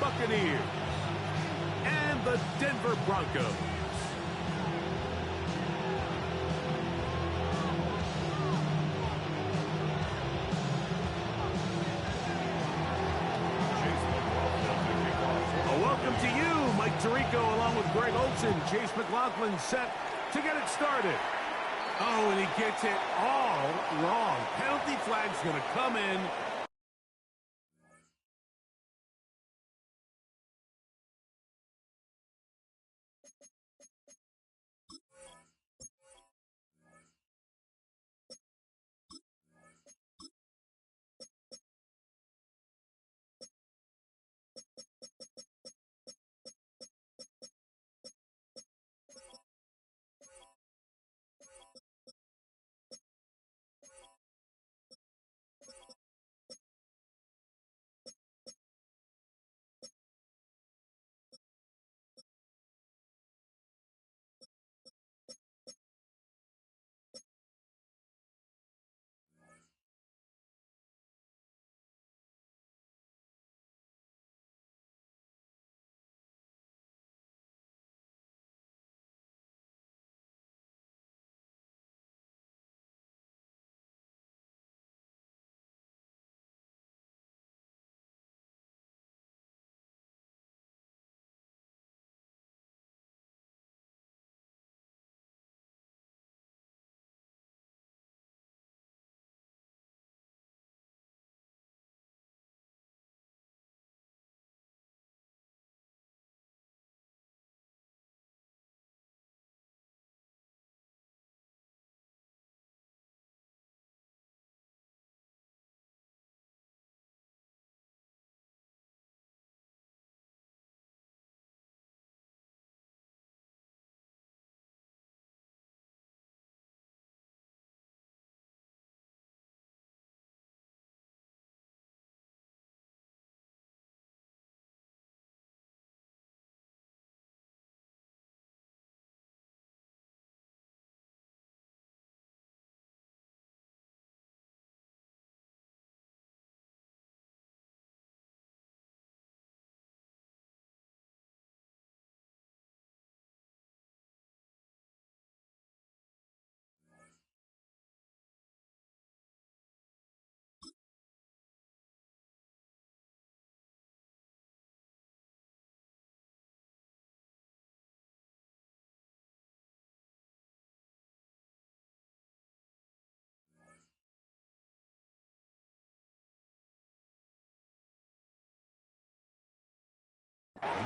Buccaneers and the Denver Broncos. Welcome to you, Mike Tirico, along with Greg Olson. Chase McLaughlin set to get it started. Oh, and he gets it all wrong. Penalty flag's going to come in.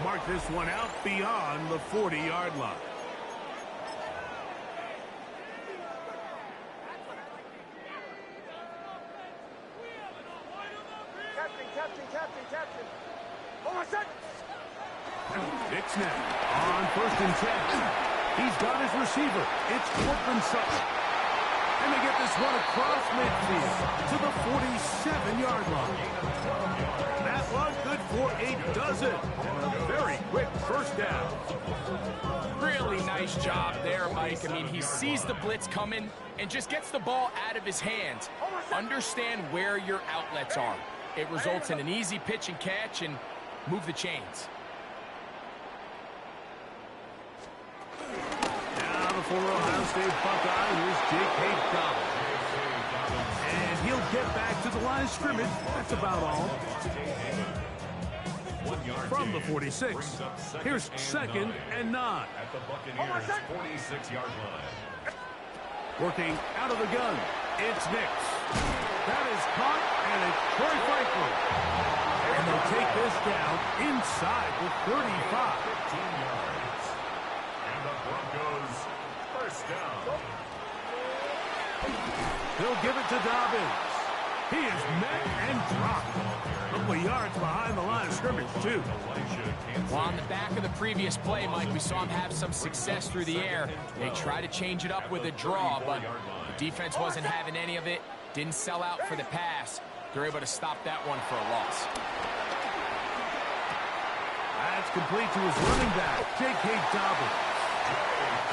Mark this one out beyond the 40-yard line. Captain. Oh, my son! It's now on 1st and 10. He's got his receiver. It's Cortland Sutton. And they get this one across midfield to the 47-yard line. That one good for a dozen. And a very quick first down. Really nice job there, Mike. I mean, he sees the blitz coming and just gets the ball out of his hands. Understand where your outlets are. It results in an easy pitch and catch and move the chains. Now the former Ohio State Buckeye, here's J.K. Dobbins. And he'll get back to the line of scrimmage. That's about all. From the 46, here's 2nd and 9. At the Buccaneers' 46-yard line. Working out of the gun, it's Nix. That is caught, and it's Troy Franklin. And they'll take this down inside the 35. 15 yards. And the Broncos first down. They'll give it to Dobbins. He is met and dropped. A couple of yards behind the line of scrimmage, too. Well, on the back of the previous play, Mike, we saw him have some success through the air. They tried to change it up with a draw, but the defense wasn't having any of it. Didn't sell out for the pass. They're able to stop that one for a loss. That's complete to his running back, J.K. Dobbins.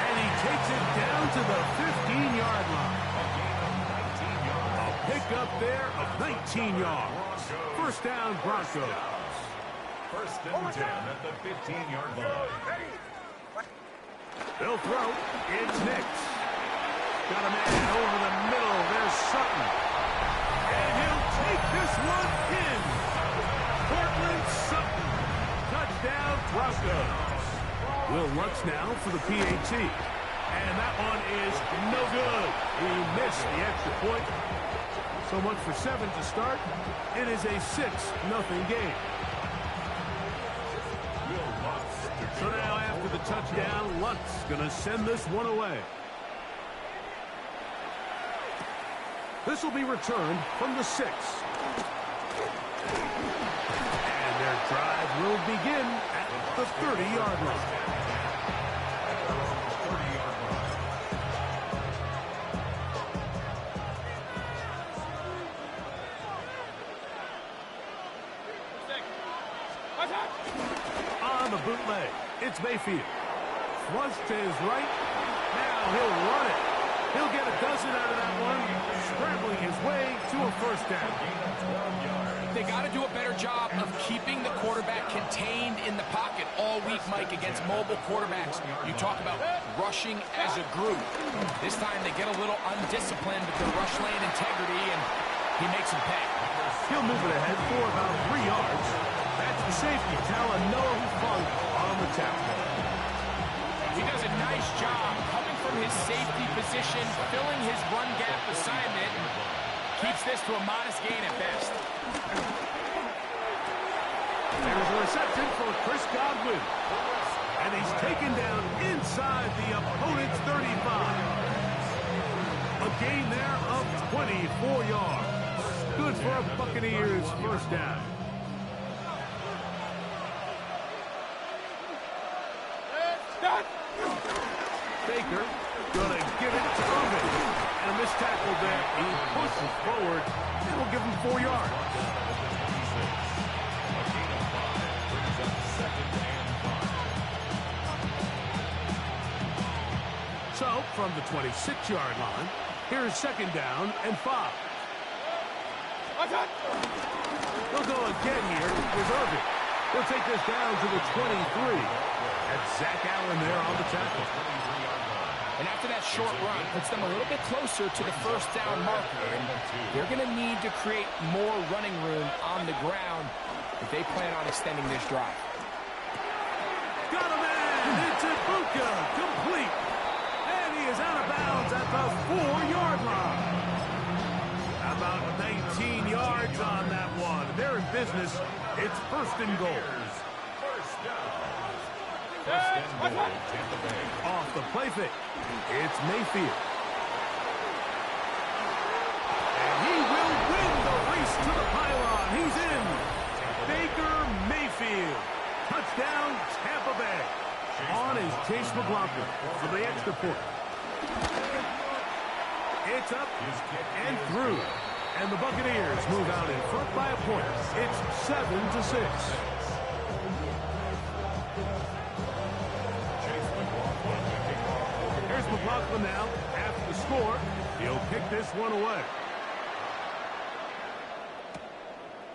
And he takes it down to the 15-yard line. A pick up there of 19 yards. First down, Broncos. First and 10 at the 15-yard line. They'll throw. It's Nix. Got a man over the middle. There's Sutton. And he'll take this one in. Cortland Sutton. Touchdown, Broncos. Will Lutz now for the PAT. And that one is no good. He missed the extra point. So much for 7 to start. It is a 6-0 game. So now after the touchdown, Lutz going to send this one away. This will be returned from the 6. And their drive will begin at the 30-yard line. On the bootleg, it's Mayfield. Flush to his right. Now he'll run it. He'll get a dozen out of that one, scrambling his way to a first down. They got to do a better job of keeping the quarterback contained in the pocket all week, Mike, against mobile quarterbacks. You talk about rushing as a group. This time they get a little undisciplined with their rush lane integrity, and he makes them pay. He'll move it ahead for about 3 yards. That's the safety, Noah Funk on the tackle. He does a nice job coming from his safety position, filling his run gap assignment. Keeps this to a modest gain at best. There's a reception for Chris Godwin. And he's taken down inside the opponent's 35. A gain there of 24 yards. Good for a Buccaneers first down. Baker gonna give it to Irvin. And a missed tackle there. He pushes forward. And will give him 4 yards. So, from the 26-yard line, here's second down and 5. They'll go again here with Irvin. He'll take this down to the 23. That's Zach Allen there on the tackle. And after that short run, puts them a little bit closer to the first down marker. And they're going to need to create more running room on the ground if they plan on extending this drive. Got a man! It's Ibuka! Complete! And he is out of bounds at the 4-yard line. About 19 yards on that one. They're in business. It's first and goal. Off the play fake. It's Mayfield. And he will win the race to the pylon. He's in. Baker Mayfield. Touchdown, Tampa Bay. On is Chase McLaughlin for the extra point. It's up and through. And the Buccaneers move out in front by a point. It's 7-6. Here's McLaughlin now. After the score, he'll kick this one away.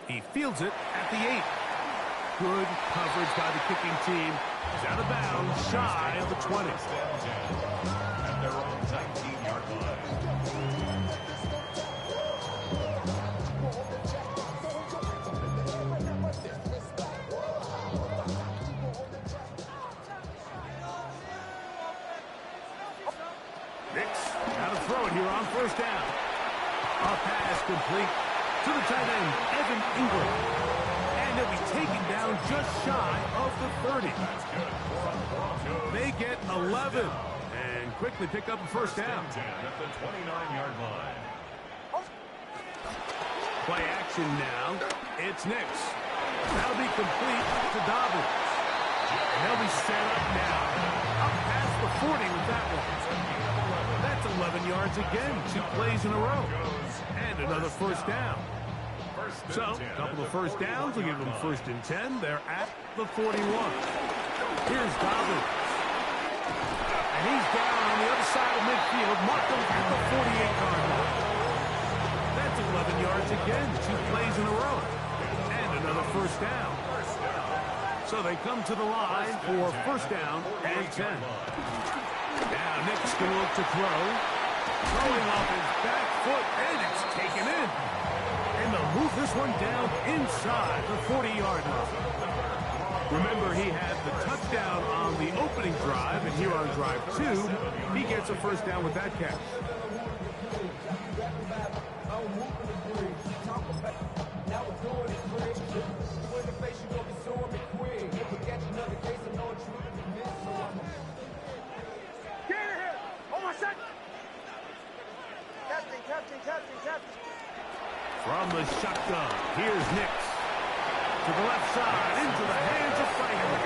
He fields it at the 8. Good coverage by the kicking team. He's out of bounds, shy of the 20. At their own 19-yard line. Nix, now to throw it here on first down. A pass complete to the tight end, Evan Ingram. And he'll be taken down just shy of the 30. They get 11 and quickly pick up a first down. At the 29-yard line. Play action now. It's Nix. That'll be complete to Dobbins. And they'll be set up now. Up past the 40 with that one. That's 11 yards again, 2 plays in a row. And another first down. So, a couple of first downs will give them first and 10. They're at the 41. Here's Dobbins. And he's down on the other side of midfield. Marked him at the 48-yard line. That's 11 yards again, 2 plays in a row. And another first down. So they come to the line for first down and 10. Now Nick's going to look to throw. Throwing off his back foot, and it's taken in. And they'll move this one down inside the 40-yard line. Remember, he had the touchdown on the opening drive, and here on drive 2, he gets a first down with that catch. From the shotgun, here's Nix. To the left side, into the hands of Franklin.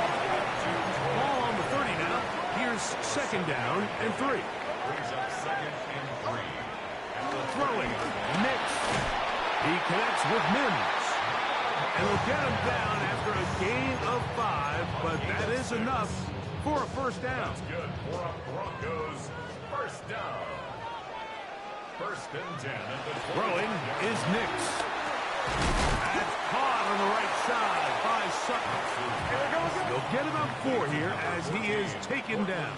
Ball on the 30 now. Here's second down and 3. Brings up second and 3. Throwing, Nix. He connects with Mims. And will get him down after a gain of 5, but that is enough for a first down. That's good for a Broncos first down. First and 10 at the Throwing is Nix. That's caught on the right side by Sutton. They'll get him up 4 here as he is taken down.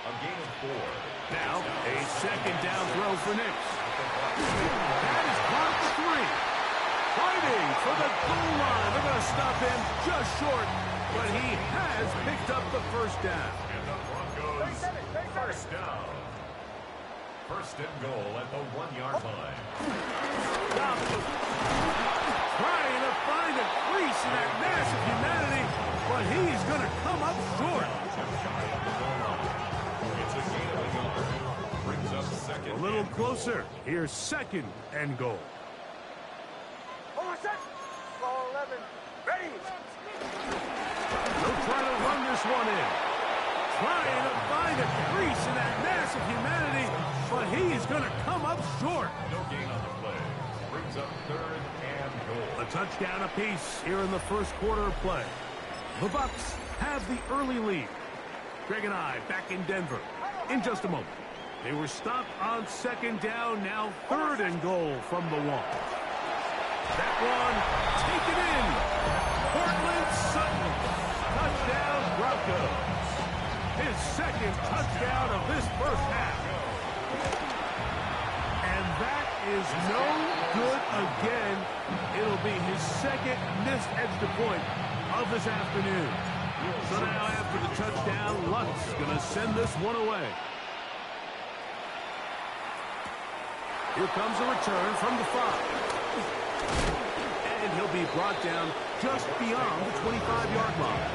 A gain of 4. Now, a second down throw for Nix. That is caught at the 3. Fighting for the goal line. They're going to stop him just short, but he has picked up the first down. And the Broncos first down. First and goal at the 1-yard line. Trying to find a crease in that mass of humanity, but he's going to come up short. It's a gain of a yard. Brings up second. A little closer. Here's second and goal. Ball 11. Ready. They'll try to run this one in. Trying to find a crease in that mass of humanity, but he's going to come up short. No gain on the play. Brings up third and goal. A touchdown apiece here in the first quarter of play. The Bucs have the early lead. Greg and I back in Denver in just a moment. They were stopped on second down, now third and goal from the 1. That one taken in. Portland Sutton. Touchdown Broncos. His second touchdown of this first half. And that is no good again. It'll be his second missed extra point of this afternoon. So now after the touchdown, Lunt's going to send this one away. Here comes a return from the 5. And he'll be brought down just beyond the 25-yard line.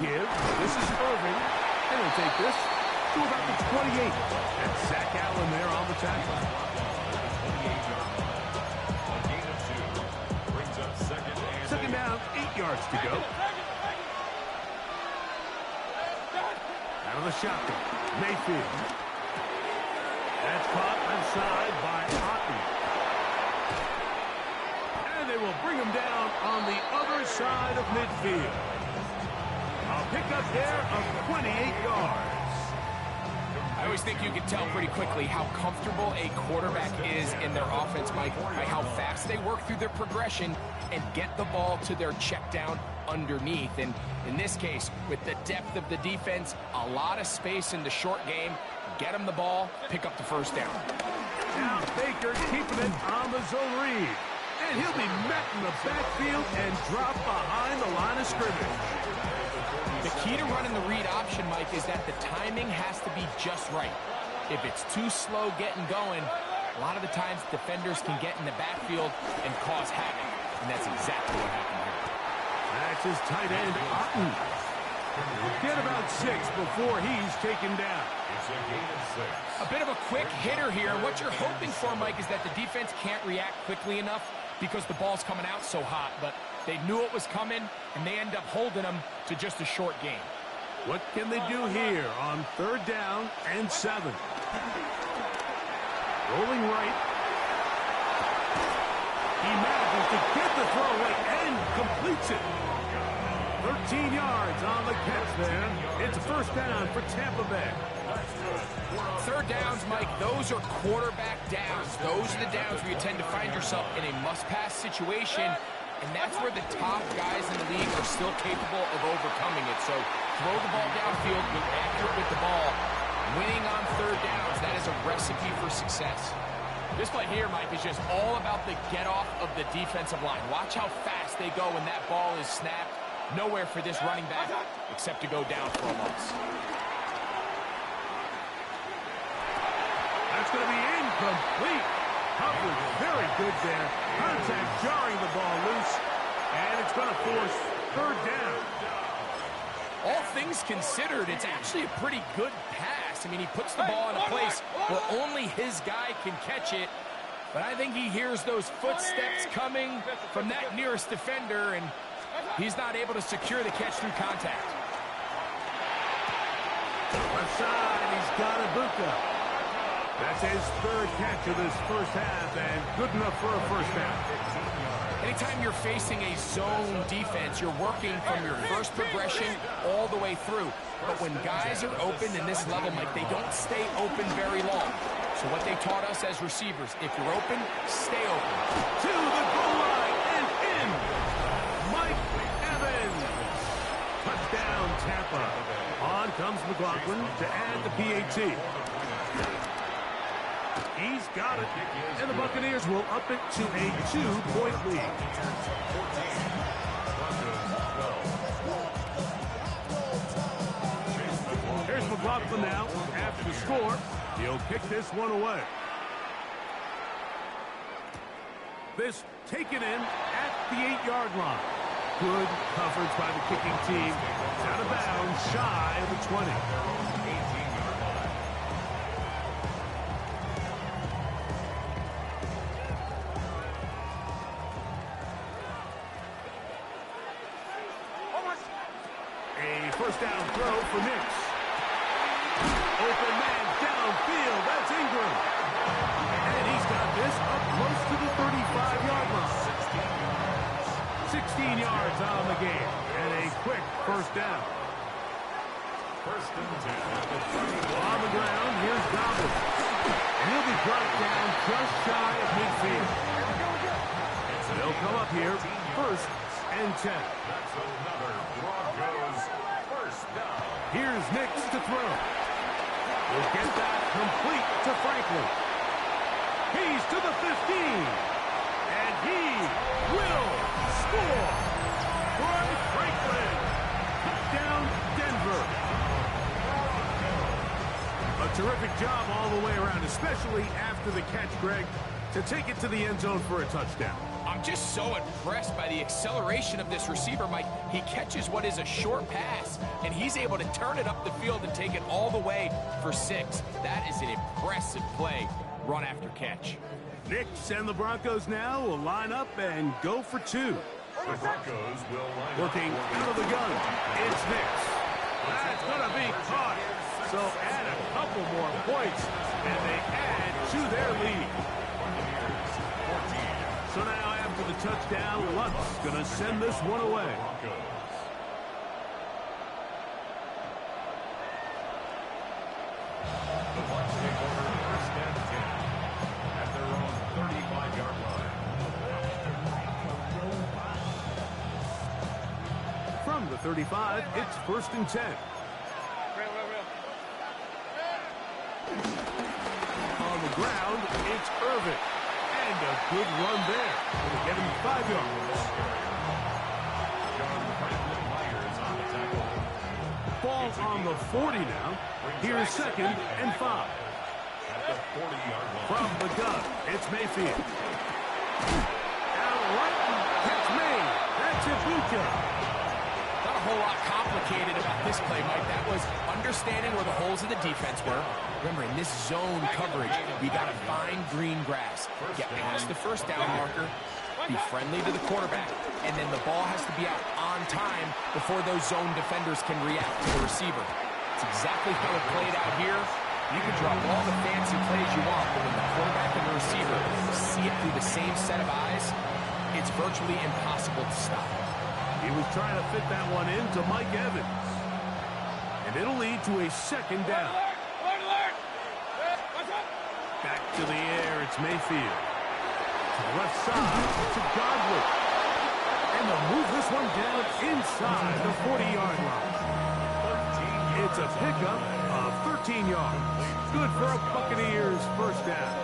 Give. This is Irving. And he'll take this to about the 28. And Zach Allen there on the tackle. A gain of 2. Brings up second down, 8 yards to go. Out of the shotgun. Mayfield. That's caught inside by Otten. And they will bring him down on the other side of midfield. A pickup there of 28 yards. I always think you can tell pretty quickly how comfortable a quarterback is in their offense, Mike, by how fast they work through their progression and get the ball to their check down underneath. And in this case, with the depth of the defense, a lot of space in the short game, get them the ball, pick up the first down. Now Baker keeping it on the zone read. And he'll be met in the backfield and dropped behind the line of scrimmage. The key to running the read option, Mike, is that the timing has to be just right. If it's too slow getting going, a lot of the times defenders can get in the backfield and cause havoc. And that's exactly what happened here. That's his tight end, Otten. Get about 6 before he's taken down. It's a gain of 6. A bit of a quick hitter here. What you're hoping for, Mike, is that the defense can't react quickly enough because the ball's coming out so hot. But they knew it was coming, and they end up holding them to just a short game. What can they do here on 3rd down and 7? Rolling right. He manages to get the throw away and completes it. 13 yards on the catch there. first down for Tampa Bay. Third downs, Mike, those are quarterback downs. Those are the downs where you tend to find yourself in a must-pass situation, and that's where the top guys in the league are still capable of overcoming it. So throw the ball downfield, be accurate with the ball. Winning on third downs, that is a recipe for success. This play here, Mike, is just all about the get-off of the defensive line. Watch how fast they go when that ball is snapped. Nowhere for this running back except to go down for a loss. That's going to be incomplete. Coverage very good there. Contact jarring the ball loose. And it's going to force third down. All things considered, it's actually a pretty good pass. I mean, he puts the ball in a place where only his guy can catch it. But I think he hears those footsteps coming from that nearest defender, and he's not able to secure the catch through contact. Left side, he's got Ibuka. That's his third catch of this first half, and good enough for a first down. Anytime you're facing a zone defense, you're working from your first progression all the way through. But when guys are open in this level, Mike, they don't stay open very long. So what they taught us as receivers, if you're open, stay open. To the goal line and in. Mike Evans. Touchdown, Tampa. On comes McLaughlin to add the PAT. He's got it, and the Buccaneers will up it to a 2-point lead. Here's McLaughlin now. After the score, he'll kick this one away. This taken in at the 8-yard line. Good coverage by the kicking team. It's out of bounds, shy of the 20. First down throw for Nix. Open man downfield. That's Ingram. And he's got this up close to the 35-yard line. 16 yards on the game. And a quick first down. First and 10. On the ground, here's Dobbins. And he'll be brought down just shy of midfield. They'll come up here, first and 10. That's another Broncos first down. Here's Nix to throw. We'll get that complete to Franklin. He's to the 15. And he will score. Troy Franklin. Touchdown, Denver. A terrific job all the way around, especially after the catch, Greg, to take it to the end zone for a touchdown. I'm just so impressed by the acceleration of this receiver, Mike. He catches what is a short pass, and he's able to turn it up the field and take it all the way for 6. That is an impressive play, run after catch. Nix and the Broncos now will line up and go for 2. The Broncos will line Looking out of the gun, it's Nix. That's going to be caught. So add a couple more points, and they add to their lead. So now after the touchdown, Luck's going to send this one away. The Bucs take over first and 10 at their own 35-yard line. From the 35, it's first and 10. On the ground, it's Irvin. And a good run there. It'll get him 5 yards. Ball on the 40 now. Here's second and 5. From the gun, it's Mayfield. Out right, catch made. That's Ibuka. Not a whole lot complicated about this play, Mike. That was understanding where the holes of the defense were. Remember, in this zone coverage, you got to find green grass. Get past the first down marker, be friendly to the quarterback, and then the ball has to be out on time before those zone defenders can react to the receiver. It's exactly how it played out here. You can drop all the fancy plays you want, but when the quarterback and the receiver see it through the same set of eyes, it's virtually impossible to stop. He was trying to fit that one into Mike Evans. And And it'll lead to a second down. Back to the air, it's Mayfield. To the left side, to Godwin. And they'll move this one down inside the 40-yard line. It's a pickup of 13 yards. Good for a Buccaneers first down.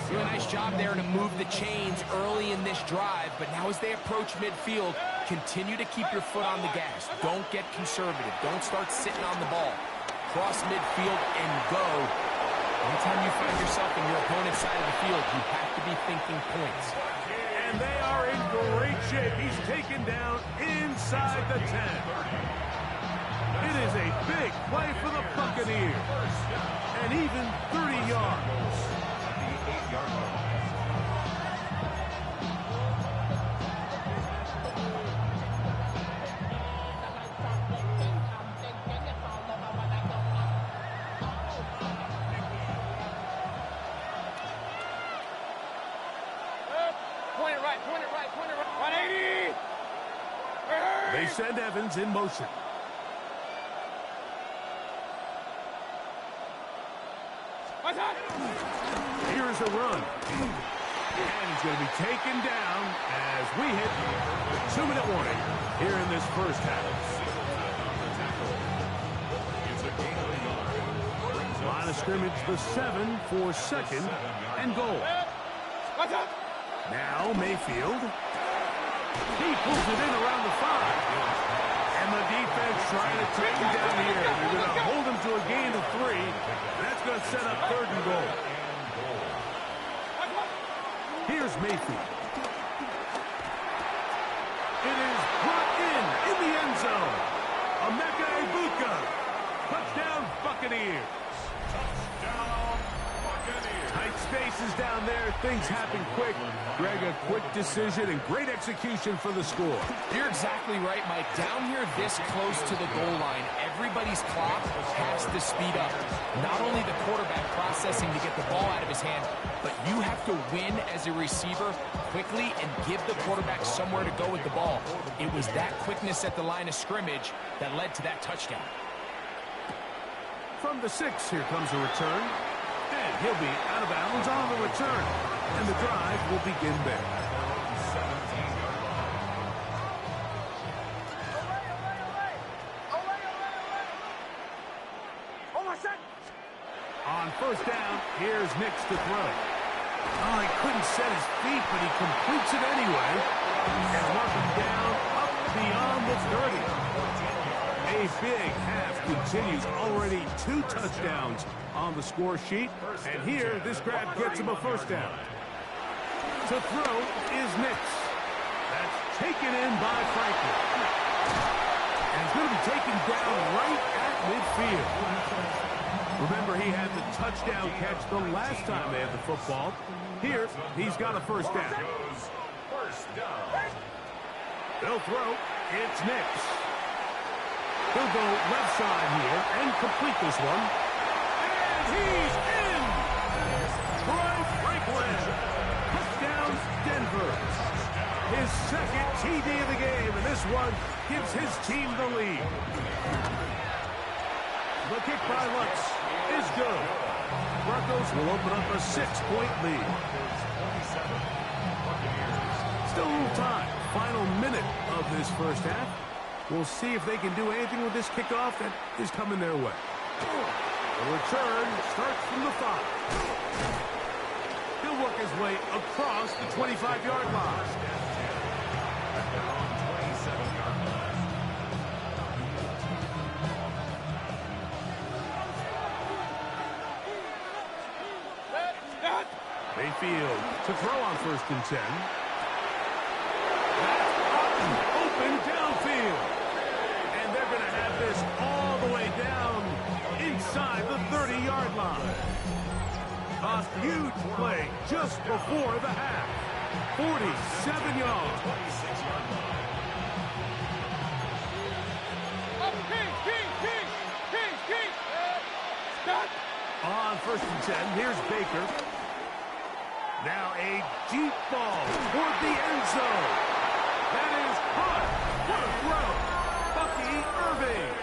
Do a nice job there to move the chains early in this drive, but now as they approach midfield, continue to keep your foot on the gas. Don't get conservative. Don't start sitting on the ball. Cross midfield and go. Anytime you find yourself in your opponent's side of the field, you have to be thinking points. And they are in great shape. He's taken down inside the 10. It is a big play for the Buccaneers. And even 30 yards. Point it right, point it right, point it right. 180! They send Evans in motion. Here's a run. And he's going to be taken down as we hit 2-minute warning here in this first half. Line of scrimmage, the 7 for second and goal. Now Mayfield. He pulls it in around the 5. And the defense trying to take him down here. They're going to hold him to a gain of 3. That's going to set up third and goal. Here's Mayfield. It is brought in the end zone. Emeka Egbuka. Touchdown Buccaneers. Touchdown, Buccaneers. Tight spaces down there. Things happen quick. Greg, a quick decision and great execution for the score. You're exactly right, Mike. Down here this close to the goal line, everybody's clock has to speed up. Not only the quarterback processing to get the ball out of his hand, but you have to win as a receiver quickly and give the quarterback somewhere to go with the ball. It was that quickness at the line of scrimmage that led to that touchdown. From the 6, here comes a return. And he'll be out of bounds on the return. And the drive will begin there. On first down, here's Nix to throw. Oh, he couldn't set his feet, but he completes it anyway. And mark him down up beyond the 30. A big half continues. Already 2 touchdowns on the score sheet. And here, this grab gets him a first down. To throw is Nix. That's taken in by Franklin. And it's going to be taken down right at midfield. Remember, he had the touchdown catch the last time they had the football. Here, he's got a first down. They'll throw. It's Nix. He'll go left side here and complete this one. And he's in! Bryce Franklin. Touchdown, Denver. His second TD of the game, and this one gives his team the lead. The kick by Lutz is good. Broncos will open up a 6-point lead. Still a little time. Final minute of this first half. We'll see if they can do anything with this kickoff that is coming their way. The return starts from the 5. He'll work his way across the 25-yard line. Mayfield to throw on first and 10. That's open downfield. And they're going to have this all the way down inside the 30-yard line. A huge play just before the half. 47 yards. On first and 10, here's Baker. Now a deep ball toward the end zone. That is caught. What a throw. Bucky Irving.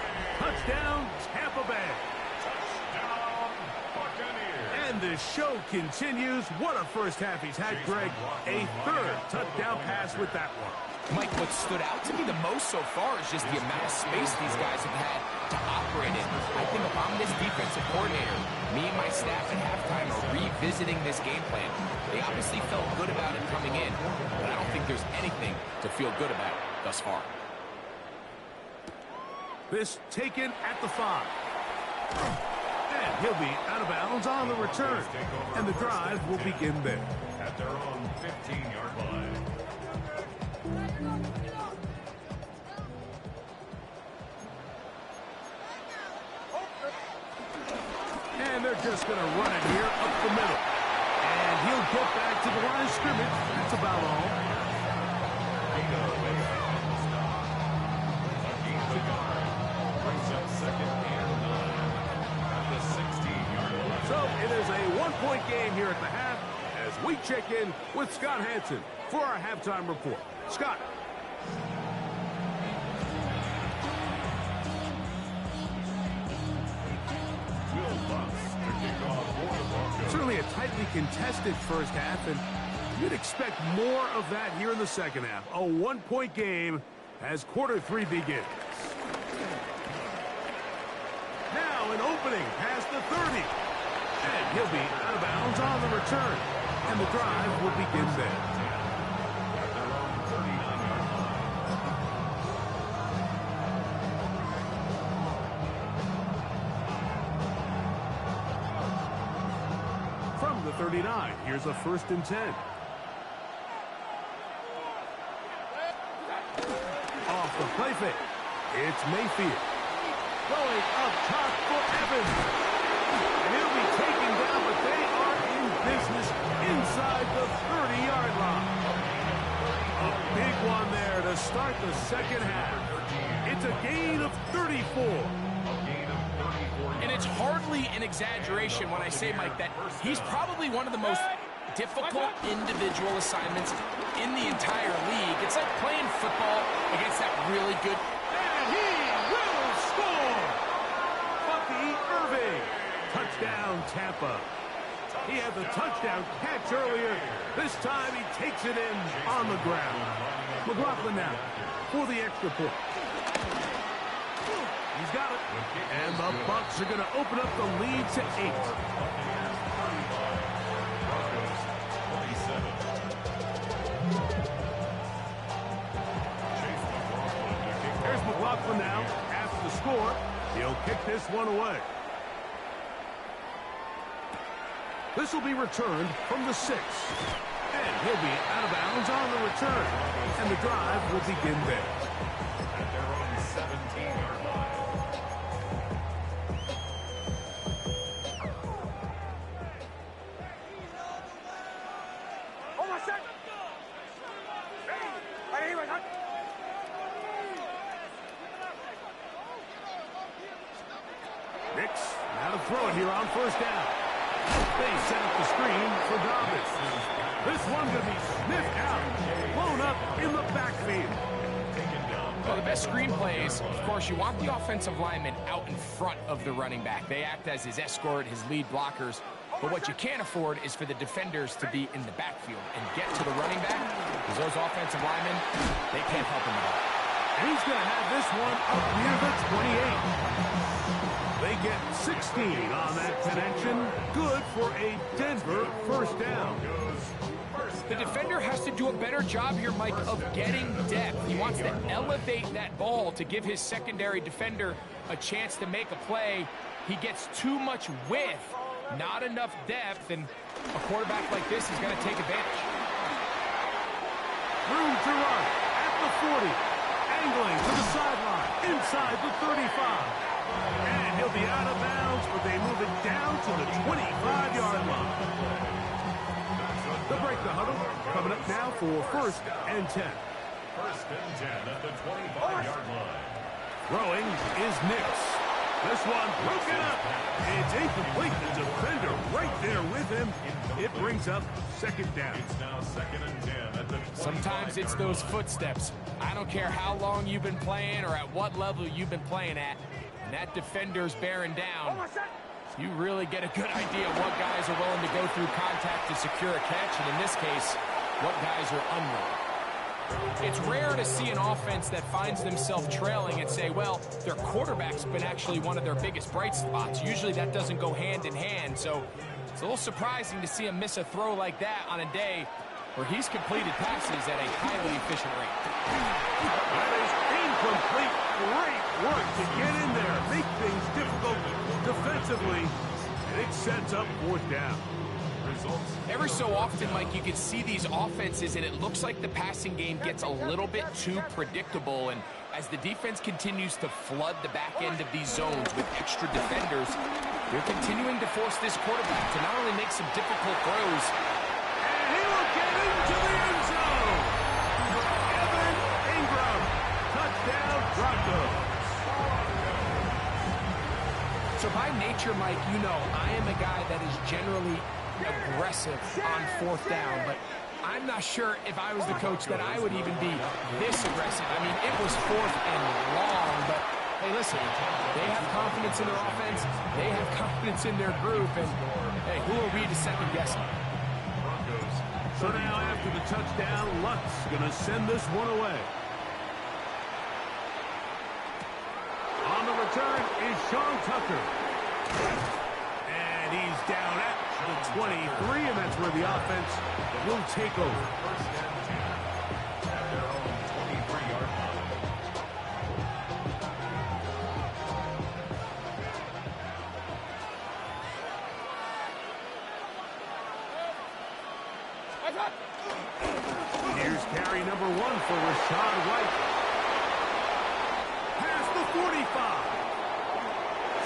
the show continues. What a first half he's had, Greg. A third touchdown pass with that one. Mike, what stood out to me the most so far is just the amount of space these guys have had to operate in. I think if I'm this defensive coordinator, me and my staff at halftime are revisiting this game plan. They obviously felt good about it coming in, but I don't think there's anything to feel good about thus far. This taken at the 5. And he'll be out of bounds on the return. And the drive will begin there. At their own 15-yard line. And they're just going to run it here up the middle. And he'll get back to the line of scrimmage. That's about all. So it is a one-point game here at the half as we check in with Scott Hansen for our halftime report. Scott. Certainly a tightly contested first half, and you'd expect more of that here in the second half. A one-point game as quarter 3 begins. Now an opening past the 30. And he'll be out of bounds on the return. And the drive will begin there. From the 39, here's a 1st and 10. Off the play fake. It's Mayfield. Going up top for Evans. And he'll be taken down, but they are in business inside the 30-yard line. A big one there to start the second half. It's a gain of 34. And it's hardly an exaggeration when I say, Mike, that he's probably one of the most difficult individual assignments in the entire league. It's like playing football against that really good. And he will score! Bucky Irving. Touchdown, Tampa. He had the touchdown catch earlier. This time he takes it in on the ground. McLaughlin now for the extra point. He's got it. And the Bucs are going to open up the lead to 8. There's McLaughlin now after the score. He'll kick this one away. This will be returned from the 6. And he'll be out of bounds on the return. And the drive will begin there. At their own 17-yard line. Almost set. Ready, ready, Nix now to throw it here on 1st down. They set up the screen for Dobbins. This one going to be sniffed out, blown up in the backfield. Well, the best screen plays, of course, you want the offensive lineman out in front of the running back. They act as his escort, his lead blockers. But what you can't afford is for the defenders to be in the backfield and get to the running back, because those offensive linemen, they can't help him at all. And he's going to have this one up near the 28. They get 16 on that connection. Good for a Denver 1st down. The defender has to do a better job here, Mike, of getting depth. He wants to elevate that ball to give his secondary defender a chance to make a play. He gets too much width, not enough depth, and a quarterback like this is going to take advantage. Room to run at the 40. Angling to the sideline, inside the 35. And he'll be out of bounds, but they move it down to the 25-yard line. They'll break the huddle. Coming up now for 1st and 10. 1st and 10 at the 25-yard line. Throwing is Nix. This one broken up. It's incomplete. The defender right there with him. It brings up 2nd down. It's now 2nd and 10 at the 25-yard line. Sometimes it's those footsteps. I don't care how long you've been playing or at what level you've been playing at. And that defender's bearing down. You really get a good idea of what guys are willing to go through contact to secure a catch, and in this case, what guys are unwilling. It's rare to see an offense that finds themselves trailing and say, well, their quarterback's been actually one of their biggest bright spots. Usually that doesn't go hand in hand, so it's a little surprising to see him miss a throw like that on a day where he's completed passes at a highly efficient rate. That is incomplete. Great work to get in there, make things difficult defensively, and it sets up fourth down. Every so often, Mike, you can see these offenses, and it looks like the passing game gets a little bit too predictable. And as the defense continues to flood the back end of these zones with extra defenders, they're continuing to force this quarterback to not only make some difficult throws. And he will get into the end zone. Evan Ingram, touchdown Broncos. So by nature, Mike, you know I am a guy that is generally aggressive on fourth down, but I'm not sure if I was the coach that I would even be this aggressive. I mean, it was fourth and long, but hey, listen, they have confidence in their offense, they have confidence in their group, and hey, who are we to second guess them? So now after the touchdown, Luck's gonna send this one away. On the return is Sean Tucker. And he's down at the 23, and that's where the offense will take over. First and 10 at their own 23-yard line. Here's carry number 1 for Rashad White. Past the 45.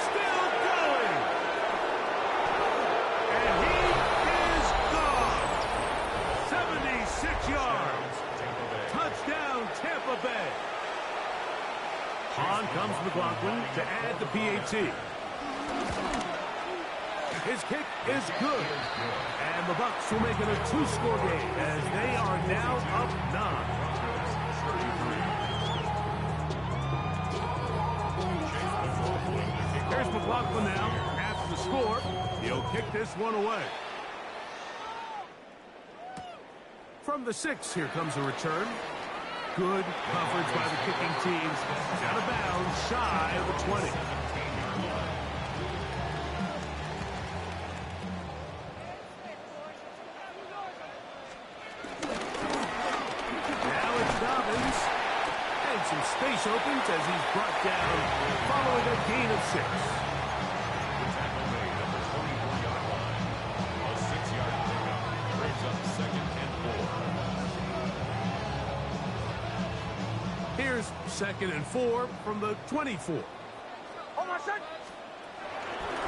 Still going. And he is gone. 76 yards. Touchdown, Tampa Bay. On comes McLaughlin to add the PAT. His kick is good. And the Bucs will make it a 2-score game as they are now up 9. Here's McLaughlin now. After the score, he'll kick this one away. From the 6, here comes a return. Good coverage by the kicking teams. Out of bounds, shy of the 20. Some space opens as he's brought down following a gain of 6. The tackle made at the 24-yard line. A 6-yard pickup brings up 2nd and 4. Here's 2nd and 4 from the 24.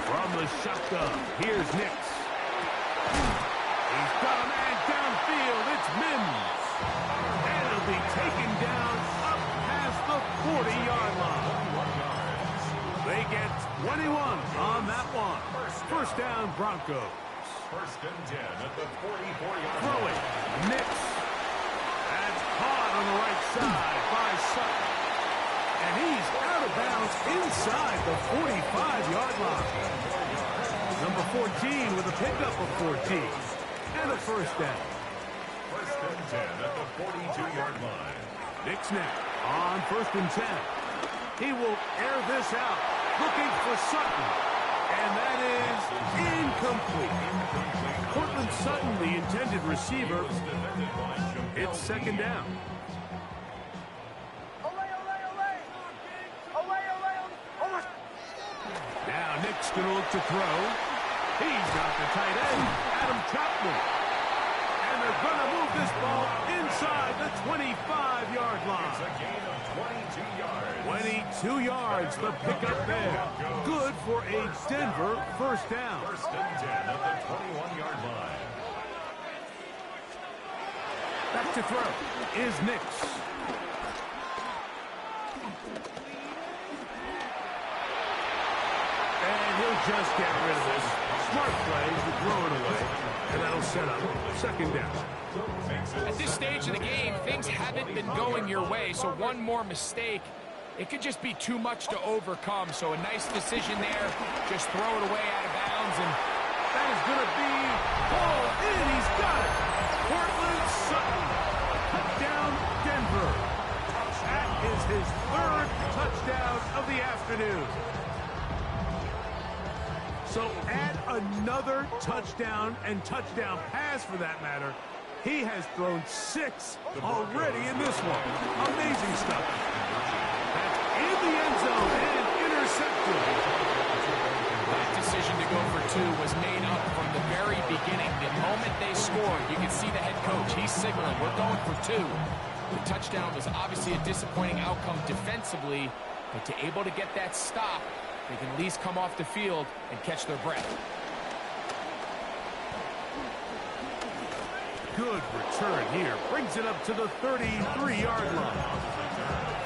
From the shotgun, here's Nix. He's got a man downfield. It's Mims. And it'll be taken down up past the 40-yard line. They get 21 on that one. First down, Broncos. First and 10 at the 44-yard line. Throwing, Nix. That's caught on the right side by Sutton. And he's out of bounds inside the 45-yard line. Number 14 with a pickup of 14. And a first down. First and 10 at the 42-yard line. Nix now on 1st and 10. He will air this out, looking for Sutton. And that is incomplete. Cortland Sutton, the intended receiver. It's 2nd down. Now Nick's going to look to throw. He's got the tight end, Adam Chapman. And they're going to move this ball inside the 25-yard line. It's a gain of 22 yards. 22 yards, the pickup there. Good for a Denver first down. First and 10 at the 21-yard line. Back to throw is Nix. And he'll just get rid of this. Smart play to throw it away. And that'll set up 2nd down. At this stage of the game, things haven't been going your way, so one more mistake It could just be too much to overcome, so a nice decision there. Just throw it away out of bounds, and that is going to be hauled in. He's got it. Cortland Sutton. Touchdown, Denver. That is his third touchdown of the afternoon. So add another touchdown and touchdown pass for that matter. He has thrown 6 already in this one. Amazing stuff. That's in the end zone and intercepted. That decision to go for 2 was made up from the very beginning. The moment they scored, you could see the head coach. He's signaling, we're going for 2. The touchdown was obviously a disappointing outcome defensively, but to able to get that stop, they can at least come off the field and catch their breath. Good return here. Brings it up to the 33-yard line.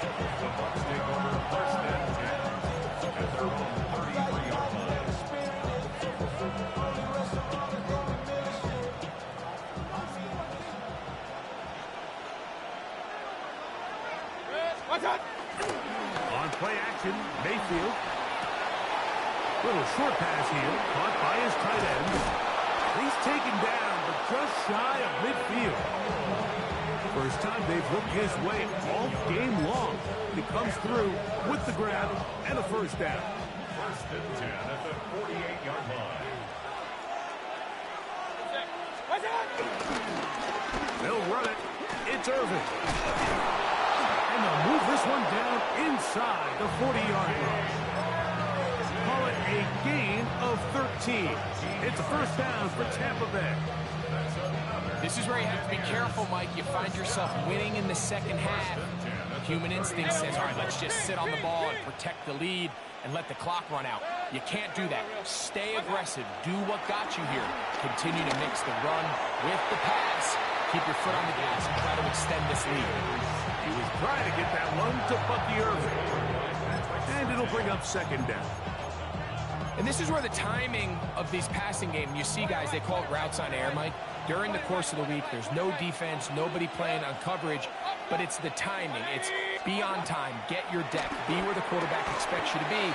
The Bucs take over first and 10 at their own 33-yard line. Watch out! On play action, Mayfield. Little short pass here, caught by his tight end. He's taken down, but just shy of midfield. First time they've looked his way all game long. He comes through with the grab and a first down. First and 10 at the 48-yard line. Watch out! They'll run it. It's Irving. And they'll move this one down inside the 40-yard line. Call it a gain of 13. It's a first down for Tampa Bay. This is where you have to be careful, Mike. You find yourself winning in the second half. Human instinct says, all right, let's just sit on the ball and protect the lead and let the clock run out. You can't do that. Stay aggressive. Do what got you here. Continue to mix the run with the pass. Keep your foot on the gas and try to extend this lead. He was trying to get that one to Bucky Irving. And it'll bring up second down. And this is where the timing of these passing games, you see guys, they call it routes on air, Mike. During the course of the week, there's no defense, nobody playing on coverage, but it's the timing. It's be on time, get your depth, be where the quarterback expects you to be,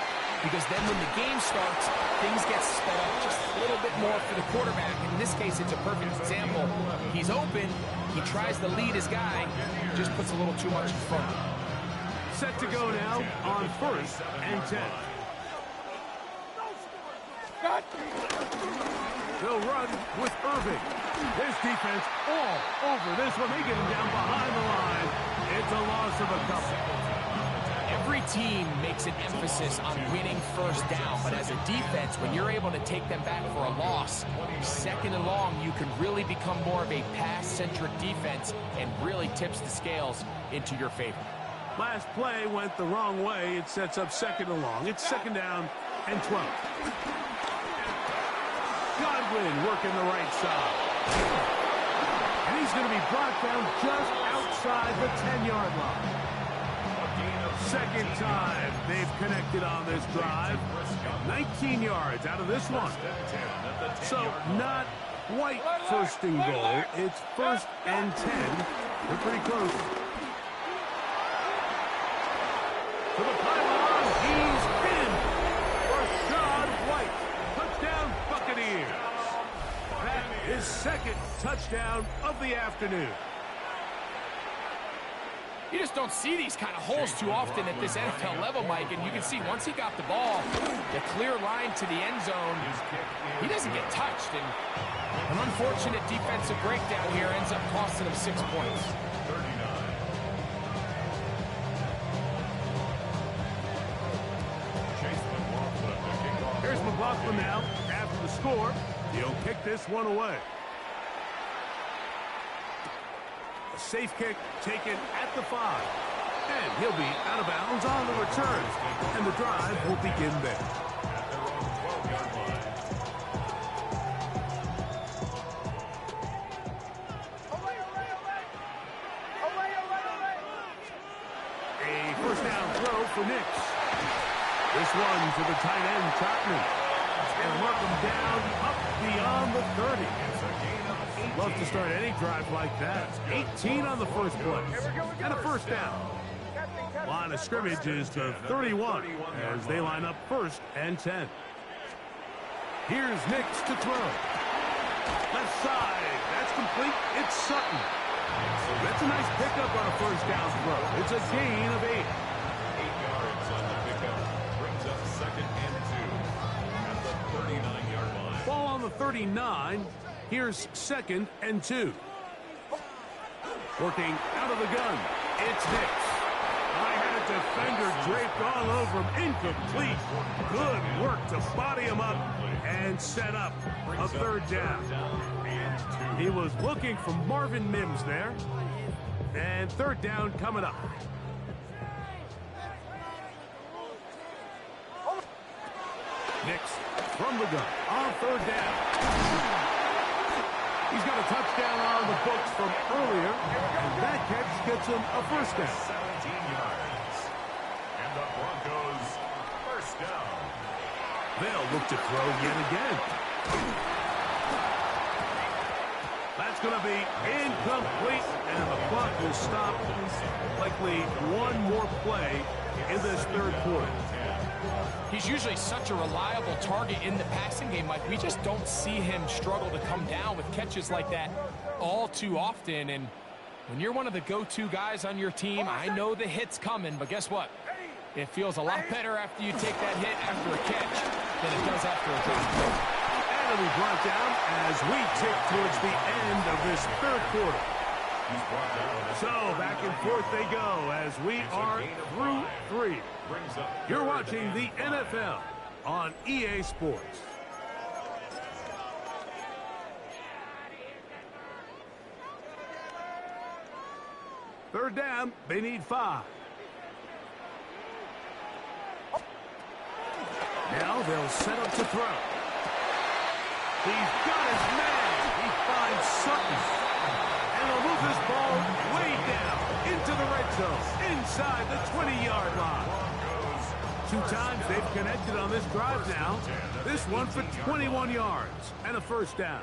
because then when the game starts, things get sped up just a little bit more for the quarterback. In this case, it's a perfect example. He's open, he tries to lead his guy, just puts a little too much in front. Set to go now on first and 10. They'll run with Irving. This defense all over this one. They get him down behind the line. It's a loss of a couple. Every team makes an emphasis on winning first down, but as a defense, when you're able to take them back for a loss, second and long, you can really become more of a pass-centric defense and really tips the scales into your favor. Last play went the wrong way. It sets up second and long. It's second down and 12. Godwin working the right side. And he's going to be brought down just outside the 10-yard line. Second time they've connected on this drive. 19 yards out of this one. So not quite first and goal. It's first and 10. They're pretty close. To the pylon, he's in. Rashad White. Touchdown, Buccaneers. That is second touchdown of the afternoon. You just don't see these kind of holes too often at this NFL level, Mike, and you can see once he got the ball, the clear line to the end zone, he doesn't get touched, and an unfortunate defensive breakdown here ends up costing him 6 points. Here's McLaughlin now. After the score, he'll kick this one away. A safe kick taken at the 5. And he'll be out of bounds on the return. And the drive will begin there. A first down throw for Nix. This one to the tight end, Chapman. And work him down up beyond the 30. Love to start any drive like that. 18 on the first play. And a first down. Line of scrimmage is the 31 as they line up 1st and 10. Here's Nix to throw. Left side. That's complete. It's Sutton. That's a nice pickup on a 1st down throw. It's a gain of 8. 8 yards on the pickup. Brings up 2nd and 2 at the 39-yard line. Ball on the 39. Here's 2nd and 2. Working out of the gun. It's Nix. I had a defender draped all over him. Incomplete. Good work to body him up and set up a 3rd down. He was looking for Marvin Mims there. And 3rd down coming up. Nix from the gun on 3rd down. He's got a touchdown on the books from earlier, and that catch gets him a 1st down. 17 yards. And the Broncos 1st down. They'll look to throw yet again. That's going to be incomplete, and the clock will stop. Likely one more play in this 3rd quarter. He's usually such a reliable target in the passing game, Mike. We just don't see him struggle to come down with catches like that all too often. And when you're one of the go-to guys on your team, I know the hit's coming, but guess what? It feels a lot better after you take that hit after a catch than it does after a drop. And it'll be brought down as we tick towards the end of this 3rd quarter. So back and forth they go as we are through 3. You're watching the NFL on EA Sports. Third down, they need 5. Now they'll set up to throw. He's got his man. He finds Sutton. And he'll move this ball way down into the red zone, inside the 20-yard line. 2 times they've connected on this drive now. This one for 21 yards and a 1st down.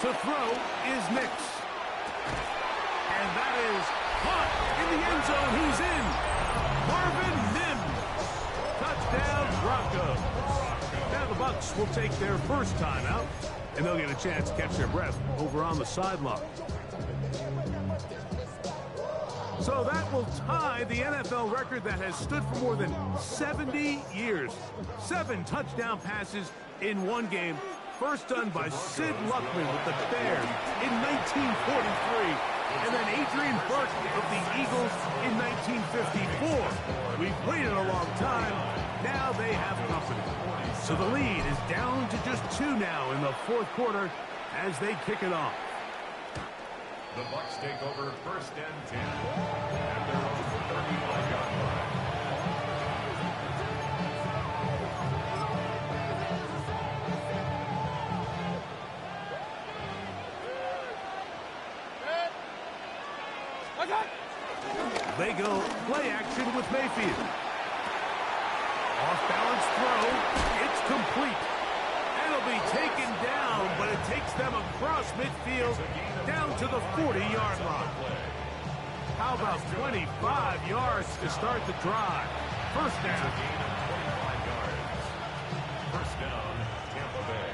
To throw is Nix. And that is caught in the end zone. He's in. Marvin Mims. Touchdown, Broncos. Now the Bucs will take their 1st timeout, and they'll get a chance to catch their breath over on the sideline. So that will tie the NFL record that has stood for more than 70 years. 7 touchdown passes in one game. First done by Sid Luckman with the Bears in 1943. And then Adrian Burke of the Eagles in 1954. We've waited a long time. Now they have company. So the lead is down to just 2 now in the 4th quarter as they kick it off. The Bucs take over 1st and 10 at their own 35-yard line. They go play action with Mayfield. Off-balance throw. It's complete. And it'll be taken down, but it takes them across midfield down to the 40-yard line. How about 25 yards to start the drive? 1st down. 25 yards. 1st down, Tampa Bay.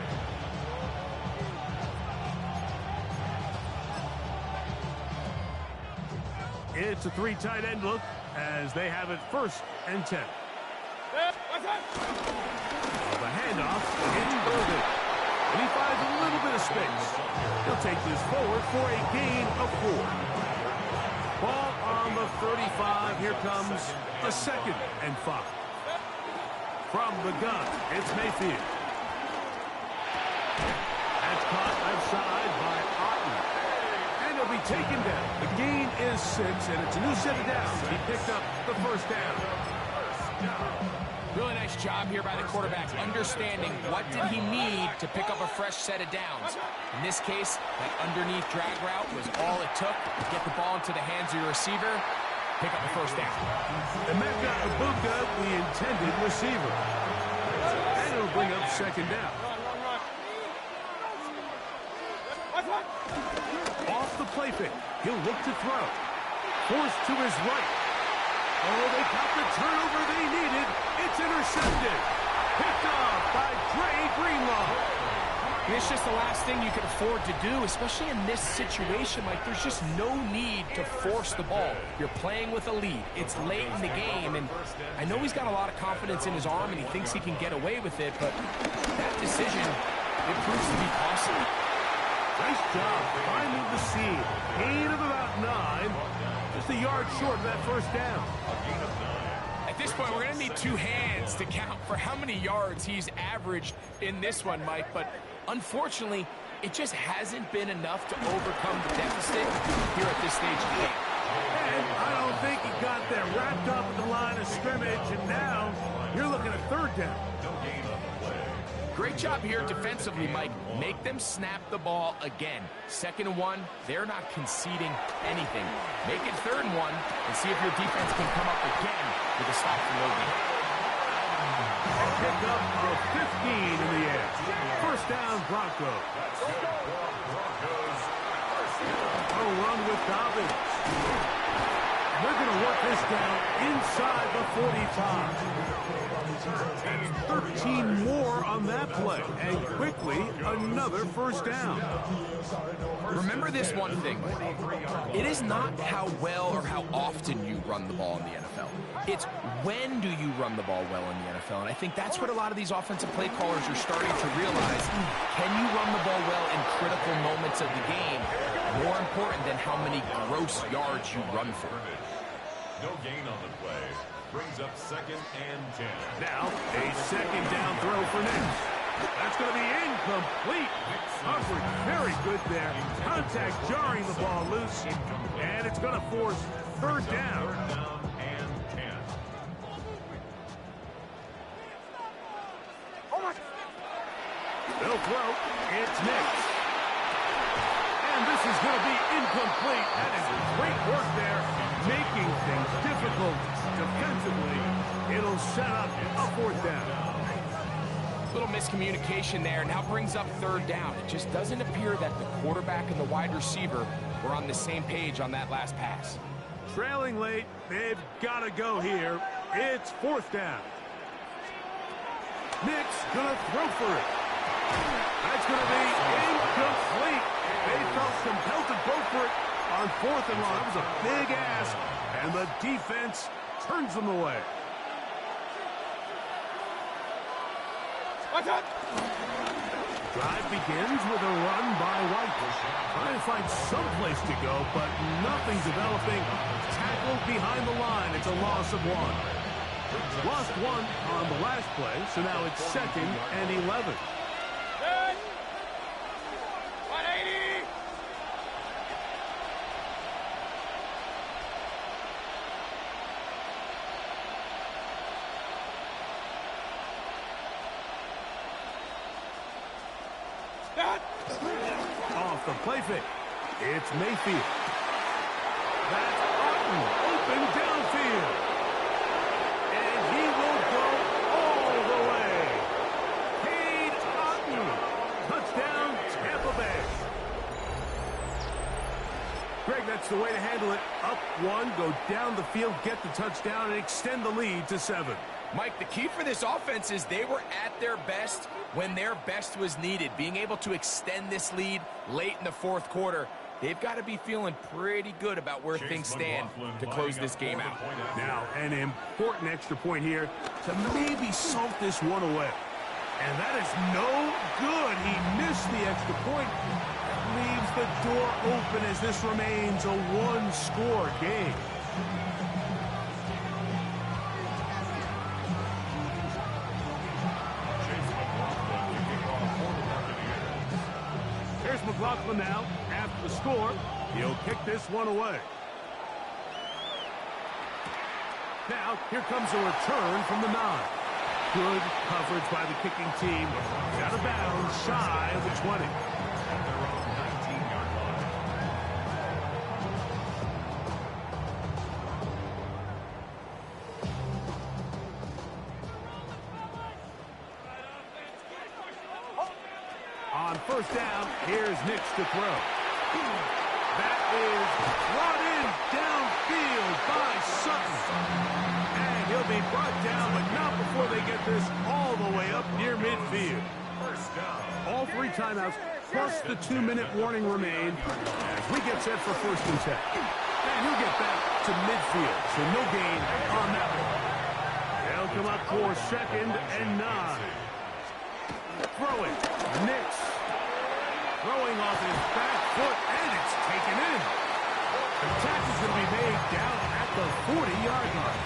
It's a 3 tight end look as they have it 1st and 10. The handoff is Irvin. And he finds a little bit of space. He'll take this forward for a gain of 4. Ball on the 35. Here comes a 2nd and 5. From the gun, it's Mayfield. That's caught left side by Otten. And he'll be taken down. The gain is 6, and it's a new set of downs. He picked up the 1st down. Really nice job here by the quarterback, understanding what did he need to pick up a fresh set of downs. In this case, that underneath drag route was all it took to get the ball into the hands of your receiver, pick up the 1st down. And that got Ibuka, the intended receiver. And it'll bring up 2nd down. Off the play fake, he'll look to throw. forced to his right. Oh, they got the turnover they needed. It's intercepted. Picked off by Dre Greenlaw. It's just the last thing you can afford to do, especially in this situation. Like, there's just no need to force the ball. You're playing with a lead. It's late in the game, and I know he's got a lot of confidence in his arm, and he thinks he can get away with it, but that decision, it proves to be costly. Nice job finding the seam. Gain of about 9. Just a yard short of that first down. At this point, we're going to need 2 hands to count for how many yards he's averaged in this one, Mike, but unfortunately, it just hasn't been enough to overcome the deficit here at this stage of the game. And I don't think he got there wrapped up at the line of scrimmage, and now you're looking at 3rd down. Great job here defensively, Mike. Make them snap the ball again. 2nd and 1, they're not conceding anything. Make it 3rd and 1 and see if your defense can come up again with a stop for no gain. Pick up for 15 in the air. 1st down, Broncos. A run with Dobbins. They're going to work this down inside the 45. 13 more on that play, and quickly another 1st down. Remember this one thing. It is not how well or how often you run the ball in the NFL. It's when do you run the ball well in the NFL, and I think that's what a lot of these offensive play callers are starting to realize. Can you run the ball well in critical moments of the game? More important than how many gross yards you run for. No gain on the play. Brings up 2nd and 10. Now, a 2nd down throw for Nix. That's going to be incomplete. Coverage very good there. Contact jarring the ball loose. And it's going to force 3rd down. 3rd down and 10. They'll throw. It's Nix. And this is going to be incomplete. That is great work there, making things difficult defensively. It'll set up a 4th down. Little miscommunication there. Now brings up 3rd down. It just doesn't appear that the quarterback and the wide receiver were on the same page on that last pass. Trailing late. They've got to go here. It's 4th down. Nix going to throw for it. That's going to be incomplete. They felt compelled to go for it on 4th and long. That was a big ask, and the defense turns them away. Drive begins with a run by White. Trying to find some place to go, but nothing developing. Tackled behind the line. It's a loss of 1. Lost 1 on the last play, so now it's 2nd and 11. Good. 180. Off the play fake. It's Mayfield. That's Otten, open downfield. And he will go all the way. Cade Otten. Touchdown, Tampa Bay. Greg, that's the way to handle it. Up 1, go down the field, get the touchdown, and extend the lead to 7. Mike, the key for this offense is they were at their best when their best was needed. Being able to extend this lead late in the 4th quarter, they've got to be feeling pretty good about where things stand to close this game out. Now, an important extra point here to maybe salt this one away. And that is no good. He missed the extra point. That leaves the door open as this remains a 1-score game. Here's McLaughlin now. After the score, he'll kick this one away. Now, here comes a return from the 9. Good coverage by the kicking team. Out of bounds, shy of the 20. At their own 19-yard line. On 1st down, here's Nix to throw. That is brought in field by Sutton. And he'll be brought down, but not before they get this all the way up near midfield. First down. All 3 timeouts, plus the 2-minute warning remain as we get set for 1st and 10. And he'll get back to midfield, so no gain on that one. They'll come up for 2nd and 9. Throwing, Nix. Throwing off his back foot, and it's taken in. The tackle's going to be made down at the 40-yard line.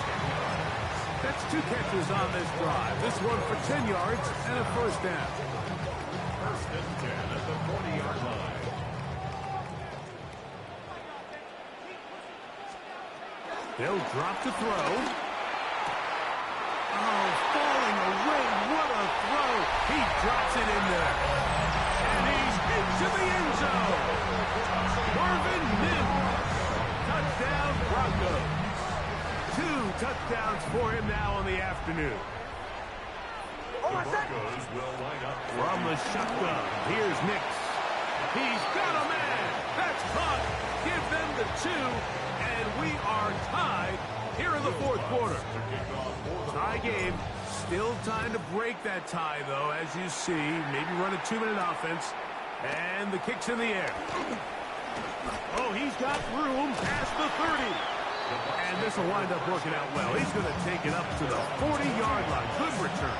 That's 2 catches on this drive. This one for 10 yards and a 1st down. 1st and 10 at the 40-yard line. They'll drop to throw. Oh, falling away. What a throw. He drops it in there. And he's into the end zone. Marvin Mims. Touchdown, Broncos. 2 touchdowns for him now on the afternoon. The Broncos will line up From the shotgun, here's Nix. He's got a man. That's caught. Give them the 2, and we are tied here in the 4th quarter. Tie game. Still time to break that tie, though, as you see. Maybe run a 2-minute offense. And the kick's in the air. Oh, he's got room past the 30. And this will wind up working out well. He's going to take it up to the 40-yard line. Good return.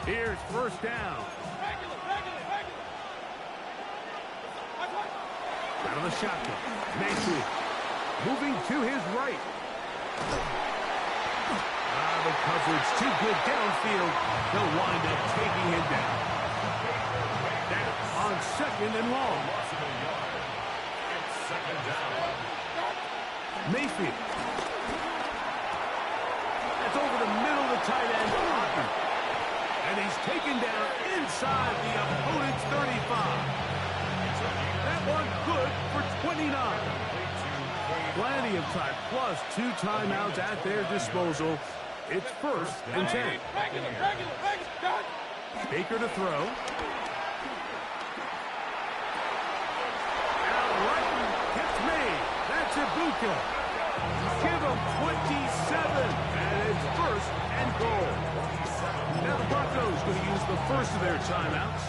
Here's 1st down. Out of the shotgun. Mayfield moving to his right. The coverage too good downfield. They'll wind up taking him down. Down on 2nd and long. It's 2nd down. Mayfield. That's over the middle of the tight end. Hockey. And he's taken down inside the opponent's 35. That one good for 29. Plenty of time, plus 2 timeouts at their disposal. It's 1st and 10. Baker to throw. Outright gets made. That's Ibuka. Give him 27. And it's 1st and goal. Now the Broncos going to use the first of their timeouts.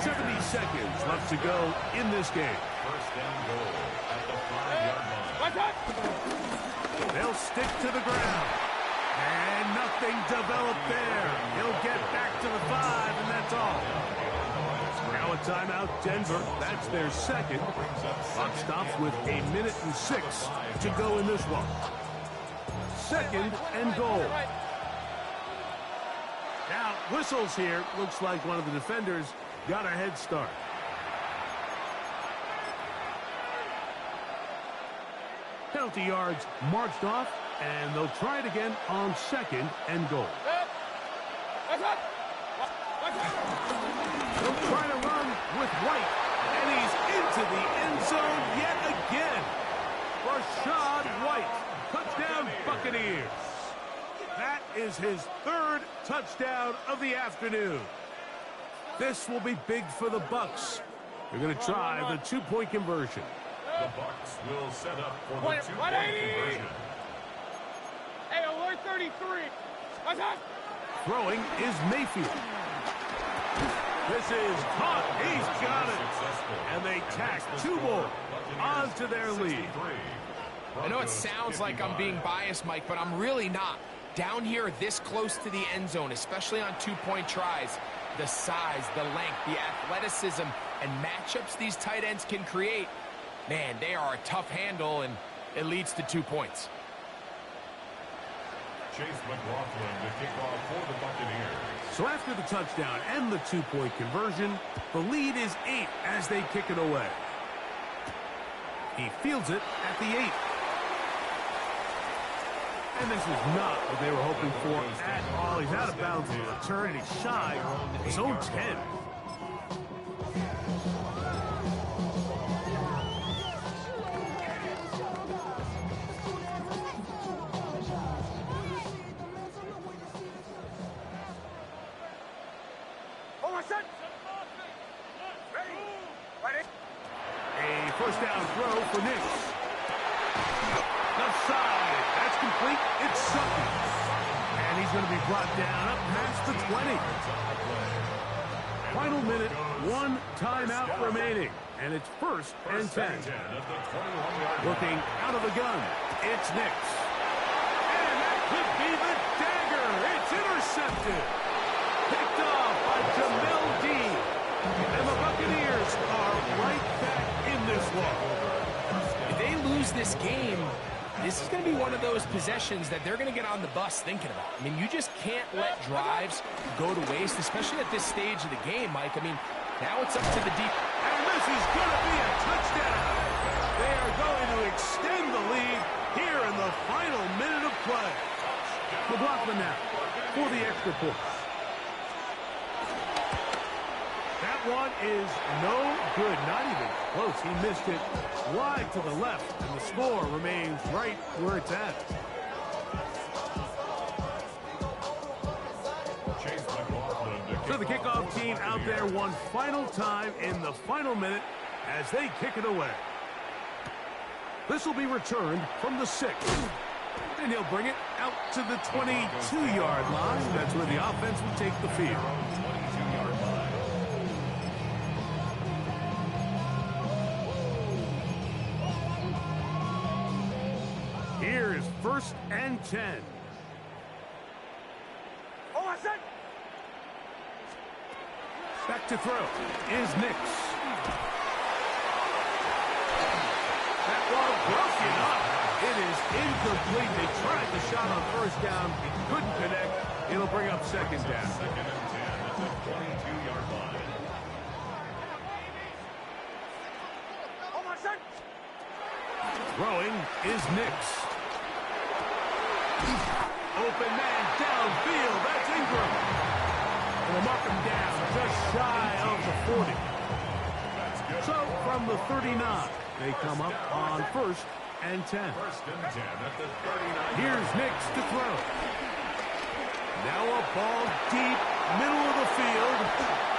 70 seconds left to go in this game. 1st and goal at the 5-yard line. They'll stick to the ground. And nothing developed there. He'll get back to the 5, and that's all. Now a timeout, Denver. That's their 2nd. Clock stops with 1:06 to go in this one. 2nd and goal. Now, whistles here. Looks like one of the defenders got a head start. Penalty yards marched off, and they'll try it again on 2nd and goal. They'll try to run with White, and he's into the end zone yet again. Rashad White, touchdown Buccaneers. That is his 3rd touchdown of the afternoon. This will be big for the Bucs. They're going to try the 2-point conversion. The Bucs will set up for the 2-point conversion. Hey, alert 33. Throwing is Mayfield. This is caught. He's got it. And they tack 2 more onto their lead. I know it sounds like I'm being biased, Mike, but I'm really not. Down here this close to the end zone, especially on 2-point tries, the size, the length, the athleticism, and matchups these tight ends can create, man, they are a tough handle, and it leads to 2 points. Chase McLaughlin to kick off for the Buccaneers. So after the touchdown and the 2-point conversion, the lead is 8 as they kick it away. He fields it at the 8. And this is not what they were hoping for at all. He's out of bounds on the return, and he's shy of his own 10. first down throw for Knicks. Left side. That's complete. It's Sutton. And he's going to be brought down up past the 20. Final minute, one timeout remaining. And it's first and 10. Looking out of the gun. It's Knicks. And that could be the dagger. It's intercepted. Picked off by Jamel Dean. And the Buccaneers are right back in this one. If they lose this game, this is going to be one of those possessions that they're going to get on the bus thinking about. I mean, you just can't let drives go to waste, especially at this stage of the game, Mike. I mean, now it's up to the deep. And this is going to be a touchdown. They are going to extend the lead here in the final minute of play. McLaughlin now for the extra point. That one is no good, not even close. He missed it wide to the left, and the score remains right where it's at. So the kickoff team out there one final time in the final minute as they kick it away. This will be returned from the 6. And he'll bring it out to the 22-yard line. That's where the offense will take the field. Here is first and 10. Back to throw is Knicks. That ball broken up. It is incomplete. They tried the shot on first down. Couldn't connect. It'll bring up second down. Second and 10 at the 22-yard line. Throwing is Knicks. Open man downfield. That's Ingram. And they'll mark him down just shy of the 40. So from the 39, they come up on first and 10. First and 10 at the 39. Here's Knicks to throw. Now a ball deep, middle of the field.